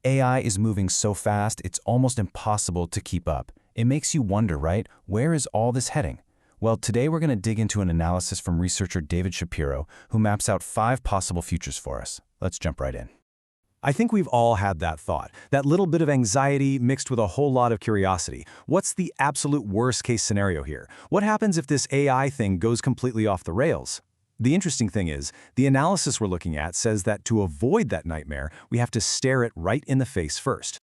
AI is moving so fast, it's almost impossible to keep up. It makes you wonder, right? Where is all this heading? Well, today we're going to dig into an analysis from researcher David Shapiro, who maps out 5 possible futures for us. Let's jump right in. I think we've all had that thought, that little bit of anxiety mixed with a whole lot of curiosity. What's the absolute worst-case scenario here? What happens if this AI thing goes completely off the rails? The interesting thing is, the analysis we're looking at says that to avoid that nightmare, we have to stare it right in the face first.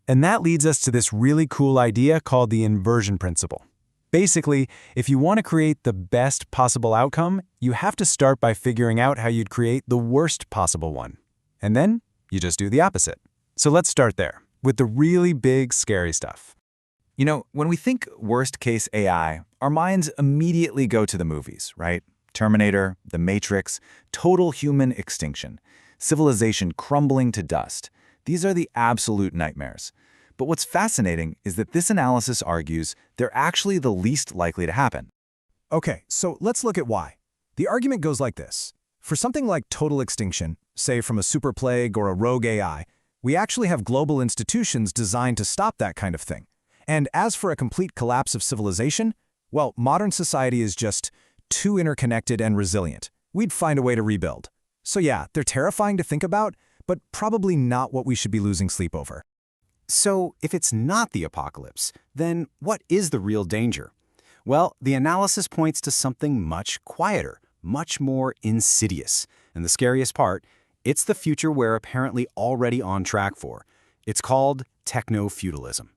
And that leads us to this really cool idea called the inversion principle. Basically, if you want to create the best possible outcome, you have to start by figuring out how you'd create the worst possible one. And then you just do the opposite. So let's start there, with the really big, scary stuff. You know, when we think worst-case AI, our minds immediately go to the movies, right? Terminator, The Matrix, total human extinction, civilization crumbling to dust. These are the absolute nightmares. But what's fascinating is that this analysis argues they're actually the least likely to happen. Okay, so let's look at why. The argument goes like this. For something like total extinction, say from a super plague or a rogue AI, we actually have global institutions designed to stop that kind of thing. And as for a complete collapse of civilization, well, modern society is just too interconnected and resilient. We'd find a way to rebuild. So yeah, they're terrifying to think about, but probably not what we should be losing sleep over. So if it's not the apocalypse, then what is the real danger? Well, the analysis points to something much quieter, much more insidious. And the scariest part, it's the future we're apparently already on track for. It's called technofeudalism.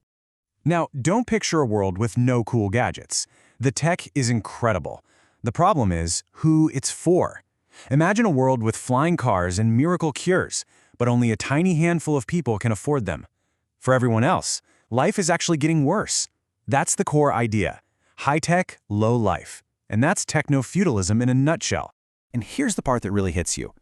Now, don't picture a world with no cool gadgets. The tech is incredible. The problem is who it's for. Imagine a world with flying cars and miracle cures, but only a tiny handful of people can afford them. For everyone else, life is actually getting worse. That's the core idea. High-tech, low life. And that's technofeudalism in a nutshell. And here's the part that really hits you.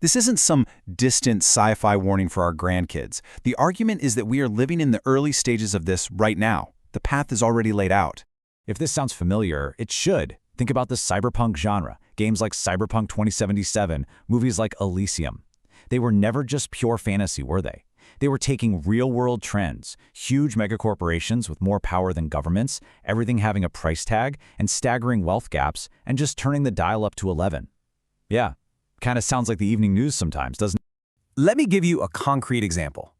This isn't some distant sci-fi warning for our grandkids. The argument is that we are living in the early stages of this right now. The path is already laid out. If this sounds familiar, it should. Think about the cyberpunk genre, games like Cyberpunk 2077, movies like Elysium. They were never just pure fantasy, were they? They were taking real-world trends, huge megacorporations with more power than governments, everything having a price tag, and staggering wealth gaps, and just turning the dial up to 11. Yeah, kind of sounds like the evening news sometimes, doesn't it? Let me give you a concrete example.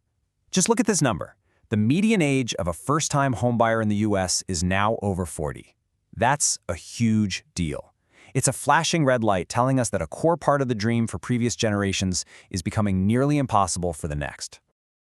Just look at this number. The median age of a first-time homebuyer in the US is now over 40. That's a huge deal. It's a flashing red light telling us that a core part of the dream for previous generations is becoming nearly impossible for the next.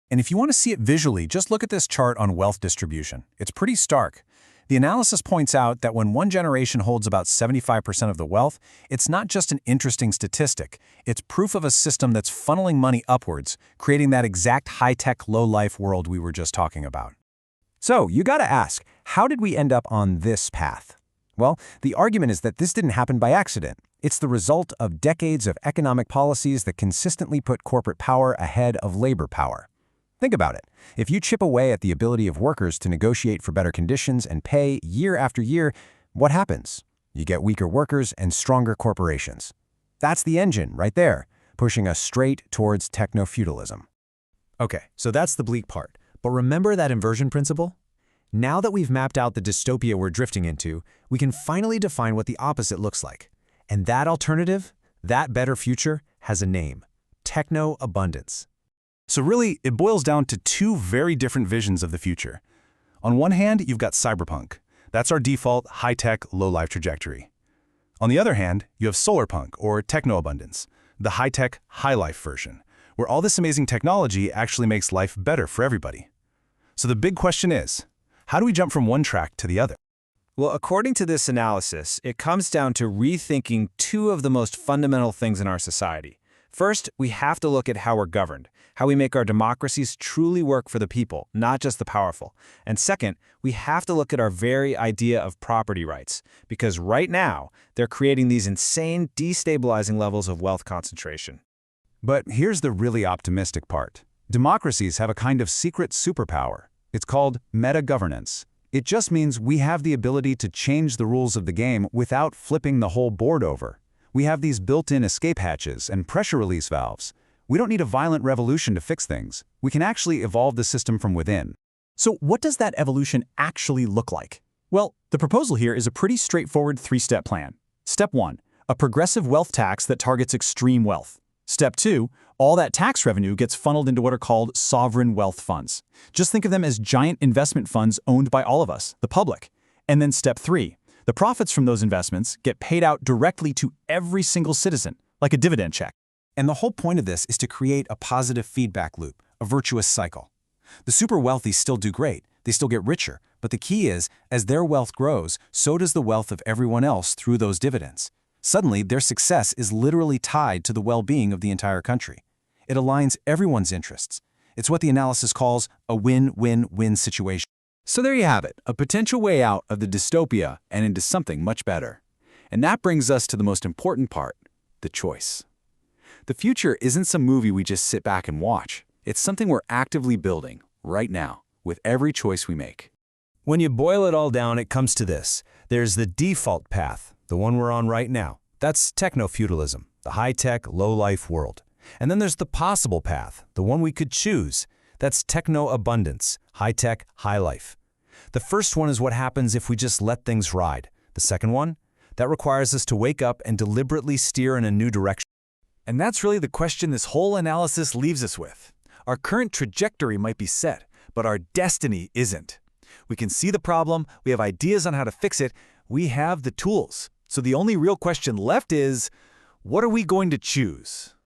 And if you want to see it visually, just look at this chart on wealth distribution. It's pretty stark. The analysis points out that when one generation holds about 75% of the wealth, it's not just an interesting statistic. It's proof of a system that's funneling money upwards, creating that exact high-tech, low-life world we were just talking about. So, you gotta ask, how did we end up on this path? Well, the argument is that this didn't happen by accident. It's the result of decades of economic policies that consistently put corporate power ahead of labor power. Think about it. If you chip away at the ability of workers to negotiate for better conditions and pay year after year, what happens? You get weaker workers and stronger corporations. That's the engine right there, pushing us straight towards technofeudalism. Okay, so that's the bleak part. But remember that inversion principle? Now that we've mapped out the dystopia we're drifting into, we can finally define what the opposite looks like. And that alternative, that better future, has a name: techno-abundance. So really, it boils down to 2 very different visions of the future. On one hand, you've got cyberpunk. That's our default high-tech, low-life trajectory. On the other hand, you have solarpunk, or techno-abundance, the high-tech, high-life version, where all this amazing technology actually makes life better for everybody. So the big question is, how do we jump from one track to the other? Well, according to this analysis, it comes down to rethinking 2 of the most fundamental things in our society. First, we have to look at how we're governed, how we make our democracies truly work for the people, not just the powerful. And second, we have to look at our very idea of property rights, because right now, they're creating these insane, destabilizing levels of wealth concentration. But here's the really optimistic part. Democracies have a kind of secret superpower. It's called meta-governance. It just means we have the ability to change the rules of the game without flipping the whole board over. We have these built-in escape hatches and pressure release valves. We don't need a violent revolution to fix things. We can actually evolve the system from within. So what does that evolution actually look like? Well, the proposal here is a pretty straightforward three-step plan. Step 1, a progressive wealth tax that targets extreme wealth. Step 2, all that tax revenue gets funneled into what are called sovereign wealth funds. Just think of them as giant investment funds owned by all of us, the public. And then Step 3, the profits from those investments get paid out directly to every single citizen, like a dividend check. And the whole point of this is to create a positive feedback loop, a virtuous cycle. The super wealthy still do great, they still get richer, but the key is, as their wealth grows, so does the wealth of everyone else through those dividends. Suddenly, their success is literally tied to the well-being of the entire country. It aligns everyone's interests. It's what the analysis calls a win-win-win situation. So there you have it, a potential way out of the dystopia and into something much better. And that brings us to the most important part, the choice. The future isn't some movie we just sit back and watch. It's something we're actively building, right now, with every choice we make. When you boil it all down, it comes to this. There's the default path, the one we're on right now. That's technofeudalism, the high-tech, low-life world. And then there's the possible path, the one we could choose. That's techno-abundance, high-tech, high-life. The first one is what happens if we just let things ride. The second one? That requires us to wake up and deliberately steer in a new direction. And that's really the question this whole analysis leaves us with. Our current trajectory might be set, but our destiny isn't. We can see the problem, we have ideas on how to fix it, we have the tools. So the only real question left is, what are we going to choose?